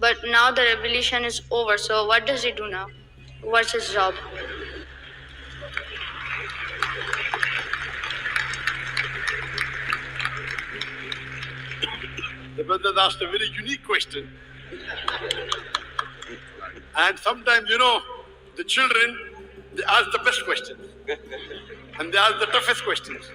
But now the revolution is over, so what does he do now? What's his job? The brother asked a very unique question. And sometimes, the children, they ask the best questions. And they ask the toughest questions.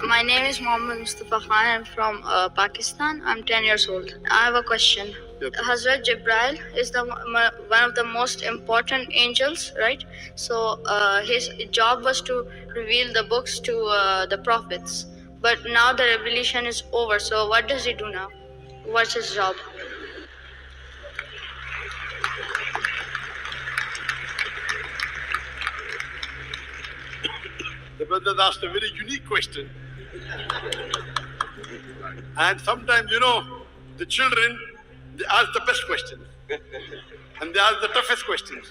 My name is Mohammed Mustafa Khan. I'm from Pakistan. I'm 10 years old. I have a question. Yep. Hazrat Jibril is one of the most important angels, right? So his job was to reveal the books to the prophets. But now the revelation is over. So what does he do now? What's his job? The brother asked a very unique question. And sometimes, the children, they ask the best questions. And they ask the toughest questions.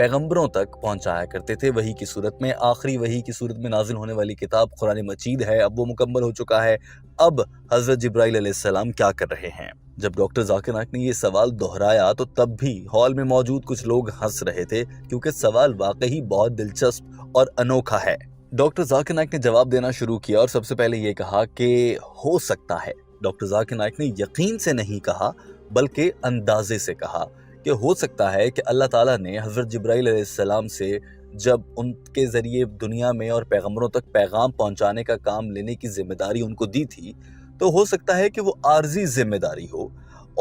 پیغمبروں تک پہنچایا کرتے تھے وحی کی صورت میں. آخری وحی کی صورت میں نازل ہونے والی کتاب قرآن مجید ہے. اب وہ مکمل ہو چکا ہے. اب حضرت جبرائیل علیہ السلام کیا کر رہے ہیں؟ جب ڈاکٹر ذاکر نائک نے یہ سوال دہرایا تو تب بھی ہال میں موجود کچھ لوگ ہنس رہے تھے، کیونکہ سوال واقعی بہت دلچسپ اور انوکھا ہے. ڈاکٹر ذاکر نائک نے جواب دینا شروع کیا اور سب سے پہلے یہ کہا کہ ہو سکتا ہے. ڈاکٹر ذاکر نائک نے یقین سے نہیں کہا بلکہ اندازے سے کہا کہ ہو سکتا ہے کہ اللہ تعالیٰ نے حضرت جبرائیل علیہ السلام سے جب ان کے ذریعے دنیا میں اور پیغمبروں تک پیغام پہنچانے کا کام لینے کی ذمہ داری ان کو دی تھی، تو ہو سکتا ہے کہ وہ عارضی ذمہ داری ہو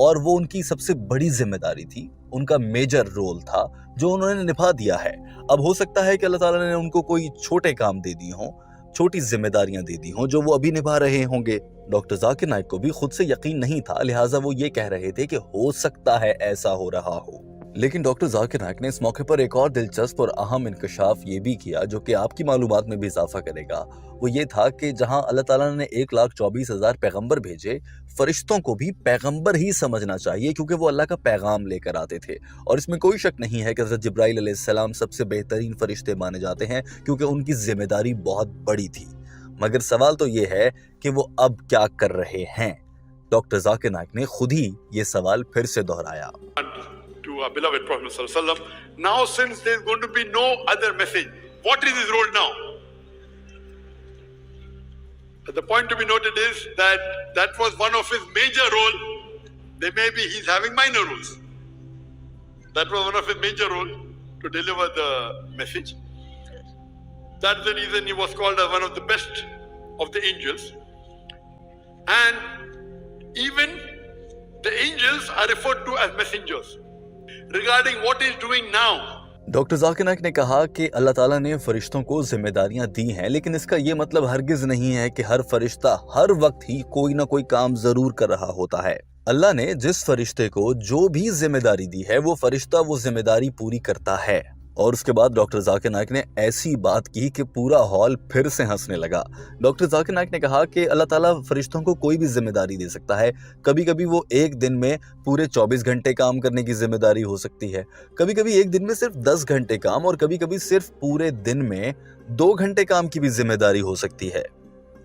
اور وہ ان کی سب سے بڑی ذمہ داری تھی، ان کا میجر رول تھا جو انہوں نے نبھا دیا ہے. اب ہو سکتا ہے کہ اللہ تعالیٰ نے ان کو کوئی چھوٹے کام دے دی ہوں، چھوٹی ذمہ داریاں دے دی ہوں جو وہ ابھی نبھا رہے ہوں گے. ڈاکٹر ذاکر نائک کو بھی خود سے یقین نہیں تھا، لہٰذا وہ یہ کہہ رہے تھے کہ ہو سکتا ہے ایسا ہو رہا ہو. لیکن ڈاکٹر ذاکر نائک نے اس موقع پر ایک اور دلچسپ اور اہم انکشاف یہ بھی کیا جو کہ آپ کی معلومات میں بھی اضافہ کرے گا. وہ یہ تھا کہ جہاں اللہ تعالیٰ نے 1,24,000 پیغمبر بھیجے، فرشتوں کو بھی پیغمبر ہی سمجھنا چاہیے کیونکہ وہ اللہ کا پیغام لے کر آتے تھے. اور اس میں کوئی شک نہیں ہے کہ حضرت جبرائیل علیہ السلام سب سے بہترین فرشتے مانے جاتے ہیں کیونکہ ان کی ذمہ داری بہت بڑی تھی. مگر سوال تو یہ ہے کہ وہ اب کیا کر رہے ہیں. ڈاکٹر ذاکر نائک نے خود ہی یہ سوال پھر سے دہرایا. To our beloved Prophet sallallahu alaihi wasallam. Now, since there is going to be no other message, what is his role now? The point to be noted is that that was one of his major role. There may be he's having minor roles. That was one of his major role to deliver the message. That's the reason he was called as one of the best of the angels. And even the angels are referred to as messengers. Regarding what he is doing now. Doctor Zakir Naik نے کہا کہ اللہ تعالیٰ نے فرشتوں کو ذمہ داریاں دی ہیں، لیکن اس کا یہ مطلب ہرگز نہیں ہے کہ ہر فرشتہ ہر وقت ہی کوئی نہ کوئی کام ضرور کر رہا ہوتا ہے. اللہ نے جس فرشتے کو جو بھی ذمہ داری دی ہے وہ فرشتہ وہ ذمہ داری پوری کرتا ہے. اور اس کے بعد ڈاکٹر ذاکر نائک نے ایسی بات کی کہ پورا ہال پھر سے ہنسنے لگا. ڈاکٹر ذاکر نائک نے کہا کہ اللہ تعالیٰ فرشتوں کو کوئی بھی ذمہ داری دے سکتا ہے. کبھی کبھی وہ ایک دن میں پورے 24 گھنٹے کام کرنے کی ذمہ داری ہو سکتی ہے، کبھی کبھی ایک دن میں صرف 10 گھنٹے کام، اور کبھی کبھی صرف پورے دن میں 2 گھنٹے کام کی بھی ذمہ داری ہو سکتی ہے.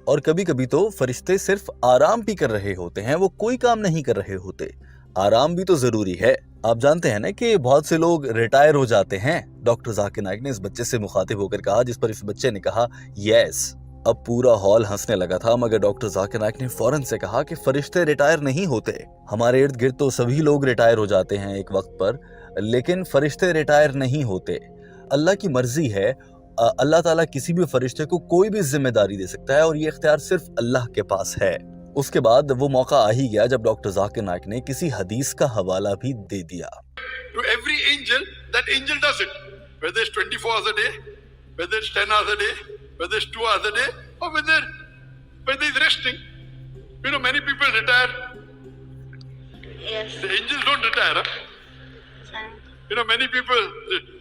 اور کبھی کبھی تو فرشتے صرف آرام بھی کر رہے ہوتے ہیں، وہ کوئی کام نہیں کر رہے ہوتے. آرام بھی تو ضروری ہے. آپ جانتے ہیں نا کہ بہت سے لوگ ریٹائر ہو جاتے ہیں. ڈاکٹر ذاکر نائک نے اس بچے سے مخاطب ہو کر کہا، جس پر اس بچے نے کہا یس. اب پورا ہال ہنسنے لگا تھا، مگر ڈاکٹر ذاکر نائک نے فوراً سے کہا کہ فرشتے ریٹائر نہیں ہوتے. ہمارے ارد گرد تو سبھی لوگ ریٹائر ہو جاتے ہیں ایک وقت پر، لیکن فرشتے ریٹائر نہیں ہوتے. اللہ کی مرضی ہے. اللہ تعالیٰ کسی بھی فرشتے کو کوئی بھی ذمہ داری دے سکتا ہے اور یہ اختیار صرف اللہ کے پاس ہے. اس کے بعد وہ موقع آ ہی گیا جب ڈاکٹر ذاکر نائک نے کسی حدیث کا حوالہ بھی دے دیا. To every angel, that angel does it. Whether it's 24 hours a day, whether it's 10 hours a day, whether it's 2 hours a day, or whether it's resting. You know, many people retire. Yes. The angels don't retire. Huh? You know, many people,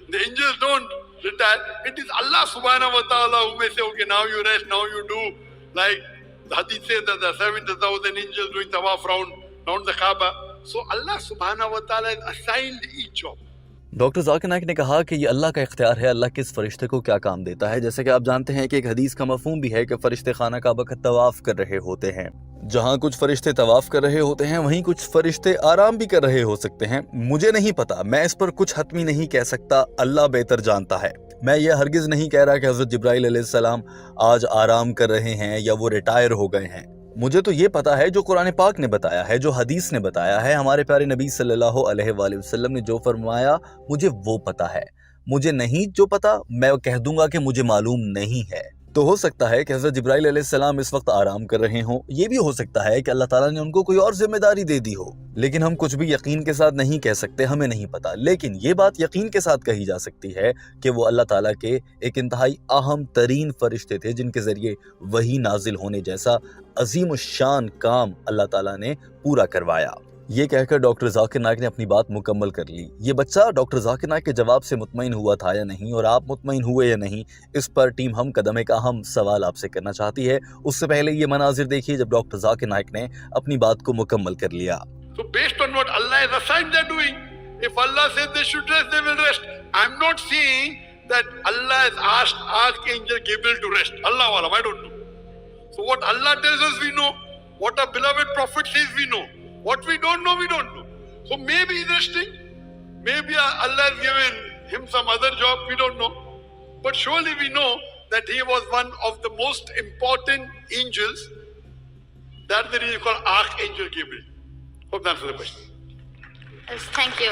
the angels don't retire. It is Allah subhanahu wa ta'ala who may say, okay, now you rest, now you do. Like the hadith says that there are 70,000 angels doing tawaf round the Kaaba. So Allah subhanahu wa ta'ala has assigned each job. Doctor Zakir Naik نے کہا کہ یہ اللہ کا اختیار ہے، اللہ کس فرشتے کو کیا کام دیتا ہے. جیسے کہ آپ جانتے ہیں کہ ایک حدیث کا مفہوم بھی ہے کہ فرشتے خانہ کعبہ کا طواف کر رہے ہوتے ہیں. جہاں کچھ فرشتے طواف کر رہے ہوتے ہیں وہیں کچھ فرشتے آرام بھی کر رہے ہو سکتے ہیں. مجھے نہیں پتا، میں اس پر کچھ حتمی نہیں کہہ سکتا، اللہ بہتر جانتا ہے. میں یہ ہرگز نہیں کہہ رہا کہ حضرت جبرائیل علیہ السلام آج آرام کر رہے ہیں یا وہ ریٹائر ہو گئے ہیں. مجھے تو یہ پتا ہے جو قرآن پاک نے بتایا ہے، جو حدیث نے بتایا ہے، ہمارے پیارے نبی صلی اللہ علیہ وآلہ وسلم نے جو فرمایا مجھے وہ پتا ہے. مجھے نہیں جو پتا میں کہہ دوں گا کہ مجھے معلوم نہیں ہے. تو ہو سکتا ہے کہ حضرت جبرائیل علیہ السلام اس وقت آرام کر رہے ہوں، یہ بھی ہو سکتا ہے کہ اللہ تعالیٰ نے ان کو کوئی اور ذمہ داری دے دی ہو. لیکن ہم کچھ بھی یقین کے ساتھ نہیں کہہ سکتے، ہمیں نہیں پتا. لیکن یہ بات یقین کے ساتھ کہی جا سکتی ہے کہ وہ اللہ تعالیٰ کے ایک انتہائی اہم ترین فرشتے تھے جن کے ذریعے وحی نازل ہونے جیسا عظیم الشان کام اللہ تعالیٰ نے پورا کروایا. یہ کہہ کر ڈاکٹر ذاکر نائک نے اپنی بات مکمل کر لی. یہ بچہ ڈاکٹر ذاکر نائک کے جواب سے مطمئن ہوا تھا یا نہیں، اور آپ مطمئن ہوئے یا نہیں، اس پر ٹیم ہم قدم ایک اہم سوال آپ سے کرنا چاہتی ہے. اس سے پہلے یہ مناظر دیکھیے جب ڈاکٹر ذاکر نائک نے اپنی بات کو مکمل کر لیا. So based on what Allah has assigned they're doing, If Allah says they should rest, they will rest. I'm not saying that Allah has asked Archangel Gabriel to rest. Allah Alam, I don't know. So what Allah tells us, we know. What our beloved Prophet says, we know. What we don't know, we don't know. So maybe he's resting. Maybe Allah has given him some other job, we don't know. But surely we know that he was one of the most important angels. That's the reason called Archangel Gabriel. Hope that answers the question. Yes, thank you.